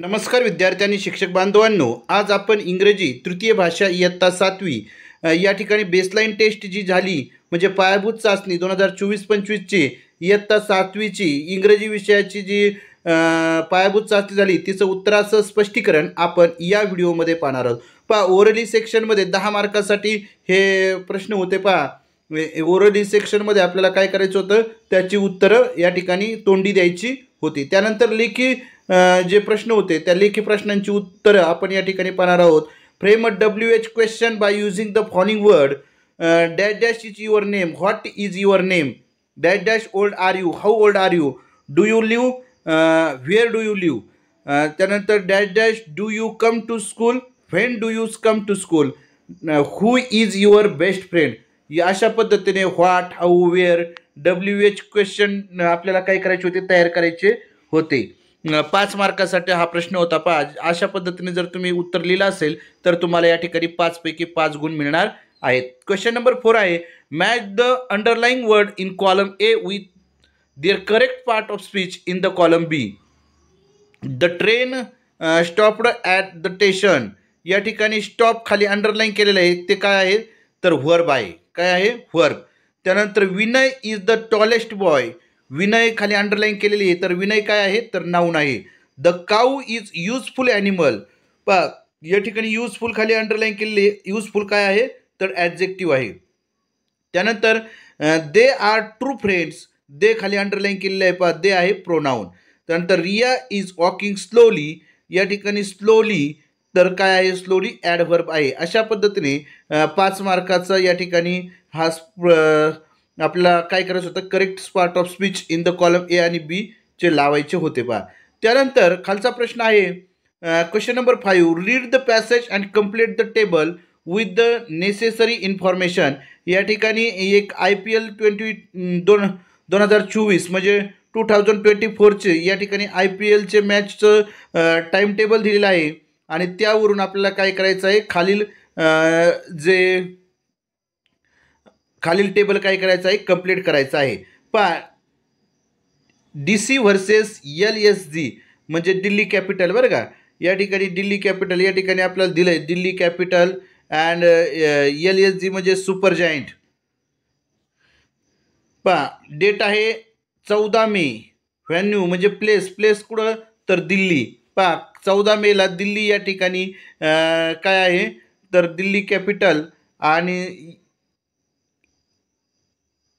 नमस्कार विद्यार्थी आणि शिक्षक बांधवांनो, आज आपण इंग्रजी तृतीय भाषा इयत्ता 7वी या ठिकाणी बेसलाईन टेस्ट जी झाली म्हणजे पायाभूत चाचणी 2024-25ची इयत्ता 7वीची इंग्रजी विषयाची जी पायाभूत चाचणी झाली तिचं उत्तराचं स्पष्टीकरण आपण या व्हिडिओमध्ये पाहणार आहोत। पहा, ओरली सेक्शनमध्ये 10 मार्कासाठी हे प्रश्न होते। पहा, ओरली सेक्शनमध्ये आपल्याला काय करायचं होतं, त्याची उत्तरं या ठिकाणी तोंडी द्यायची होती। त्यानंतर लेखी जे प्रश्न होते त्या लेखी प्रश्नांची उत्तरं आपण या ठिकाणी पाहणार आहोत। Frame a WH question by using the following word, dash dash is your name, what is your name, dash dash old are you, how old are you, do you live, where do you live, त्यानंतर dash dash do you come to school, when do you come to school, who is your best friend. या अशा पद्धतीने what, how, where, WH question आपल्याला काय करायचे होते, तयार करायचे होते। 5 मार्कासाठी हा प्रश्न होता। पहा, अशा पद्धतीने जर तुम्ही उत्तर लिहिलं असेल तर तुम्हाला या ठिकाणी 5 पैकी 5 गुण मिळणार आहेत। क्वेश्चन नंबर 4 आहे, match the underlying word in column A with their correct part of speech in the column B. The train stopped at the station, या ठिकाणी स्टॉप खाली अंडरलाईन केलेलं आहे, ते काय आहे तर व्हर्ब आहे। काय आहे? व्हर्ब। त्यानंतर Vinay is the tallest boy, Vinay खाली अंडरलाईन केलेली आहे, तर विनय काय आहे तर नाऊन आहे। The cow is useful animal, पहा या ठिकाणी युजफुल खाली अंडरलाईन केलेली आहे, युजफुल काय आहे तर ॲडजेक्टिव्ह आहे। त्यानंतर दे आर ट्रू फ्रेंड्स, दे खाली अंडरलाईन केलेलं आहे, पहा दे आहे प्रोनाऊन। त्यानंतर रिया इज वॉकिंग स्लोली, या ठिकाणी स्लोली तर काय आहे स्लोली ॲडव्हर्ब आहे। अशा पद्धतीने 5 मार्काचा या ठिकाणी हा आपल्याला काय करायचं होतं, correct part of speech in the column A आणि बी चे लावायचे होते। पहा, त्यानंतर खालचा प्रश्न आहे question number 5, read the passage and complete the table with the necessary information. या ठिकाणी एक IPL 2024 म्हणजे 2024चे या ठिकाणी IPLचे मॅचचं टाईम टेबल दिलेलं आहे आणि त्यावरून आपल्याला काय करायचं आहे, खालील टेबल काय करायचं आहे, कंप्लीट करायचं आहे। पहा, DC व्हर्सेस LSG म्हणजे दिल्ली कॅपिटल, बरं का, या ठिकाणी दिल्ली कॅपिटल या ठिकाणी आपल्याला दिलं आहे दिल्ली कॅपिटल अँड LSG म्हणजे सुपर जायंट। पहा, डेट आहे 14 मे, व्हेन्यू म्हणजे प्लेस कुठं तर दिल्ली। पहा, 14 मेला दिल्ली या ठिकाणी काय आहे तर दिल्ली कॅपिटल आणि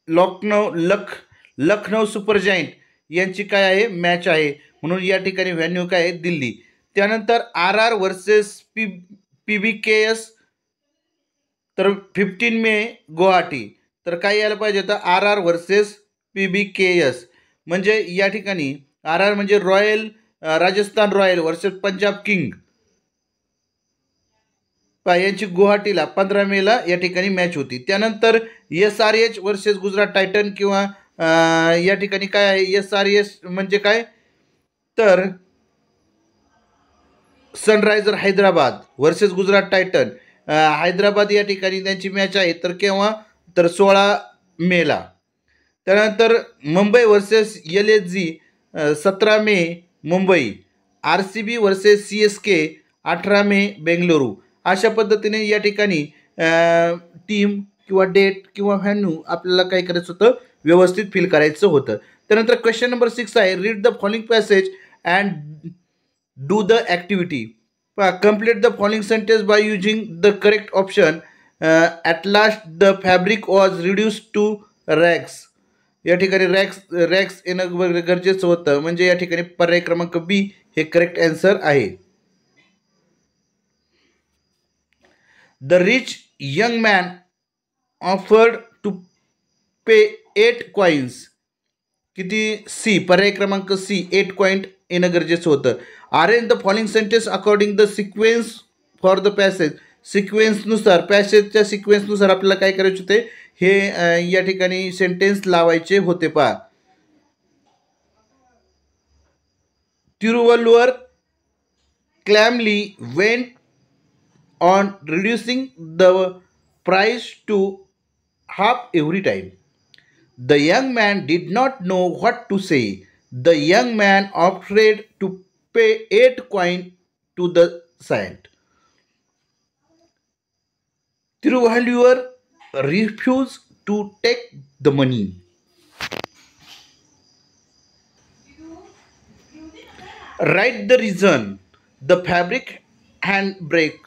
लखनौ सुपर जायंट यांची काय आहे मॅच आहे, म्हणून या ठिकाणी व्हेन्यू काय आहे दिल्ली। त्यानंतर RR वर्सेस PBKS तर 15 मे गुवाहाटी, तर काय यायला पाहिजे तर RR वर्सेस PBKS म्हणजे या ठिकाणी RR म्हणजे royal Rajasthan royal versus Punjab king, यांची गुवाहाटीला 15 मेला या ठिकाणी मॅच होती। त्यानंतर SRH वर्सेस गुजरात टायटन किंवा या ठिकाणी काय आहे SRH म्हणजे काय तर सनरायझर हैदराबाद वर्सेस गुजरात टायटन, हैदराबाद या ठिकाणी त्यांची मॅच आहे, तर केव्हा तर 16 मेला। त्यानंतर मुंबई वर्सेस LSG 17 मे मुंबई, RCB वर्सेस CSK 18 मे बेंगलुरू। अशा पद्धतीने या ठिकाणी टीम किंवा डेट किंवा व्हॅन्यू आपल्याला काय करायचं होतं, व्यवस्थित फिल करायचं होतं। त्यानंतर क्वेश्चन नंबर 6 आहे, read the following passage and do the activity. Complete the following sentence by using the correct option, at last the fabric was reduce to rags, या ठिकाणी रॅग्स येणं गरजेचं होतं, म्हणजे या ठिकाणी पर्याय क्रमांक B हे करेक्ट आन्सर आहे। The rich young man offered to pay 8 coins, किती C, पर्याय क्रमांक C 8 कॉइन येणं गरजेचं होतं। Arrange the following sentence according the sequence for the passage, सिक्वेन्सनुसार पॅसेजच्या सिक्वेन्सनुसार आपल्याला काय करायचे होते, हे या ठिकाणी सेंटेन्स लावायचे होते। पहा, Thiruvalluvar calmly went on reducing the price to half every time. The young man did not know what to say. The young man offered to pay 8 coin to the saint. Tiruvalluvar refused to take the money. Write the reason. The fabric handbrake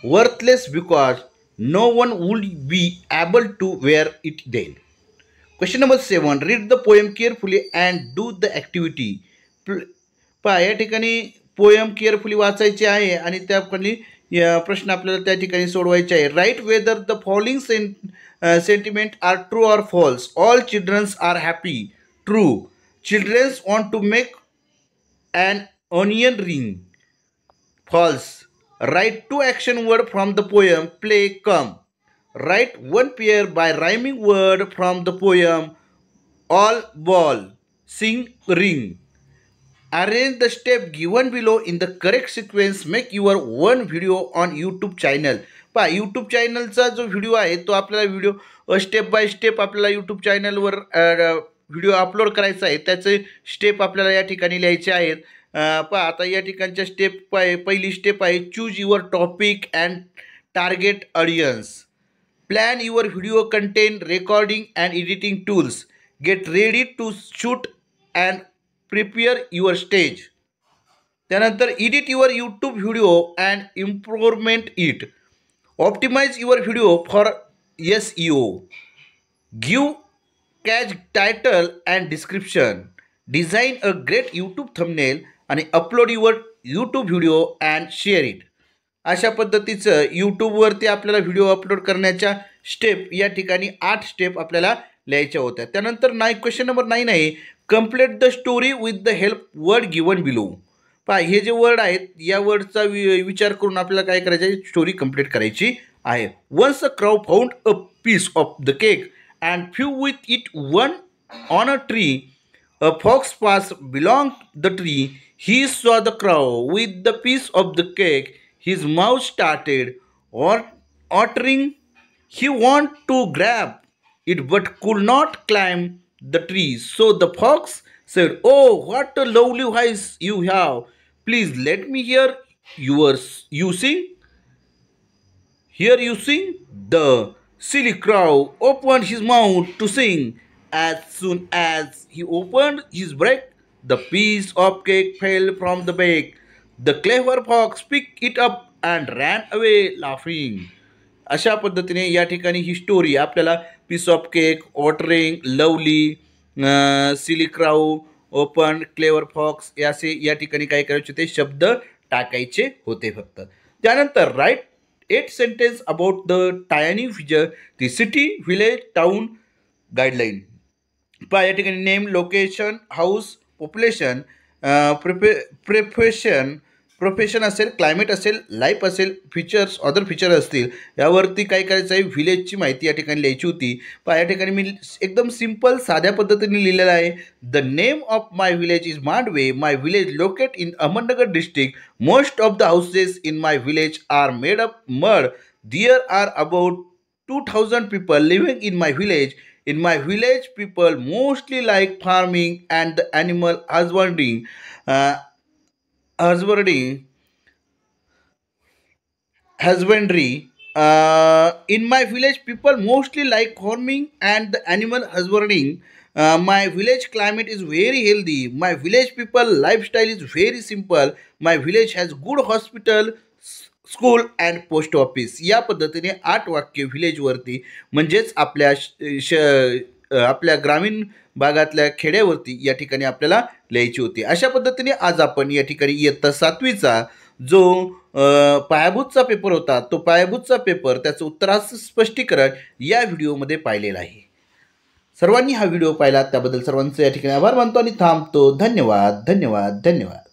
worthless because no one would be able to wear it then. Question number 7. Read the poem carefully and do the activity. पहा या ठिकाणी poem carefully वाचायची आहे आणि त्याखाली प्रश्न आपल्याला त्या ठिकाणी सोडवायचे आहे. Write whether the following sentiment are true or false. All childrens are happy. True. Childrens want to make an onion ring. False. Write 2 action word from the poem play come. Write 1 pair by rhyming word from the poem all ball sing ring. Arrange the step given below in the correct sequence. Make your one video on YouTube channel. पहा YouTube चॅनलचा जो video आहे तो आपल्याला video step by step आपल्याला YouTube चॅनलवर video upload करायचा आहे. त्याचे स्टेप आपल्याला या ठिकाणी लिहायचे आहेत. पहा आता या ठिकाणच्या स्टेप आहे. पहिली स्टेप आहे choose your topic and target audience. Plan your video content recording and editing tools. Get ready to shoot and prepare your stage. त्यानंतर edit your YouTube video and improvement it. Optimise your video for SEO. Give catch title and description. Design a great YouTube thumbnail आणि upload your YouTube video and share it. अशा पद्धतीचं यूट्यूबवरती आपल्याला video upload करण्याच्या step या ठिकाणी 8 step आपल्याला लिहायच्या होत्या. त्यानंतर क्वेश्चन नंबर 9 आहे complete the story with the help word given below. पहा हे जे वर्ड आहेत या वर्डचा विचार करून आपल्याला काय करायचं आहे स्टोरी कंप्लीट करायची आहे. Once a crow found a piece of the cake and flew with it one on a tree. A fox passed belong the tree. He saw the crow with the piece of the cake. His mouth started uttering. He wanted to grab it but could not climb the tree. So the fox said, "Oh, what a lovely voice you have. Please let me hear you sing." Here you sing. The silly crow opened his mouth to sing. As soon as he opened his beak, the piece of cake fell from the beak. The clever fox picked it up and ran away laughing. अशा पद्धतीने या ठिकाणी ही story आपल्याला piece of cake, ऑटरिंग, lovely, silly crow, open, clever fox असे या ठिकाणी काय करायचे ते शब्द टाकायचे होते फक्त. त्यानंतर write 8 sentence about the tiny feature the city village town guideline. पहा या ठिकाणी name, location, house, population, profession असेल, क्लायमेट असेल, लाईफ असेल, फीचर्स अदर फीचर असतील यावरती काय करायचं आहे व्हिलेजची माहिती या ठिकाणी लिहायची होती. पहा या ठिकाणी मी एकदम सिम्पल साध्या पद्धतीने लिहिलेलं आहे. The name of my village is Mandve. My village locate in Ahmednagar district. Most of the houses in my village are made of mud. There are about 2000 people living in my village. In my village, people mostly like farming and the animal husbandry. In my village, people mostly like farming and the animal husbanding. My village climate is very healthy. My village people lifestyle is very simple. My village has good hospital, school and post office. या पद्धतीने 8 वाक्य व्हिलेजवरती म्हणजेच आपल्या ग्रामीण भागातल्या खेड्यावरती या ठिकाणी आपल्याला लिहायची होती. अशा पद्धतीने आज आपण या ठिकाणी इयत्ता 7वीचा जो पायाभूतचा पेपर होता तो पायाभूतचा पेपर त्याचं उत्तराचं स्पष्टीकरण या व्हिडिओमध्ये पाहिलेलं आहे. सर्वांनी हा व्हिडिओ पाहिला त्याबद्दल सर्वांचे या ठिकाणी आभार मानतो आणि थांबतो. धन्यवाद धन्यवाद धन्यवाद.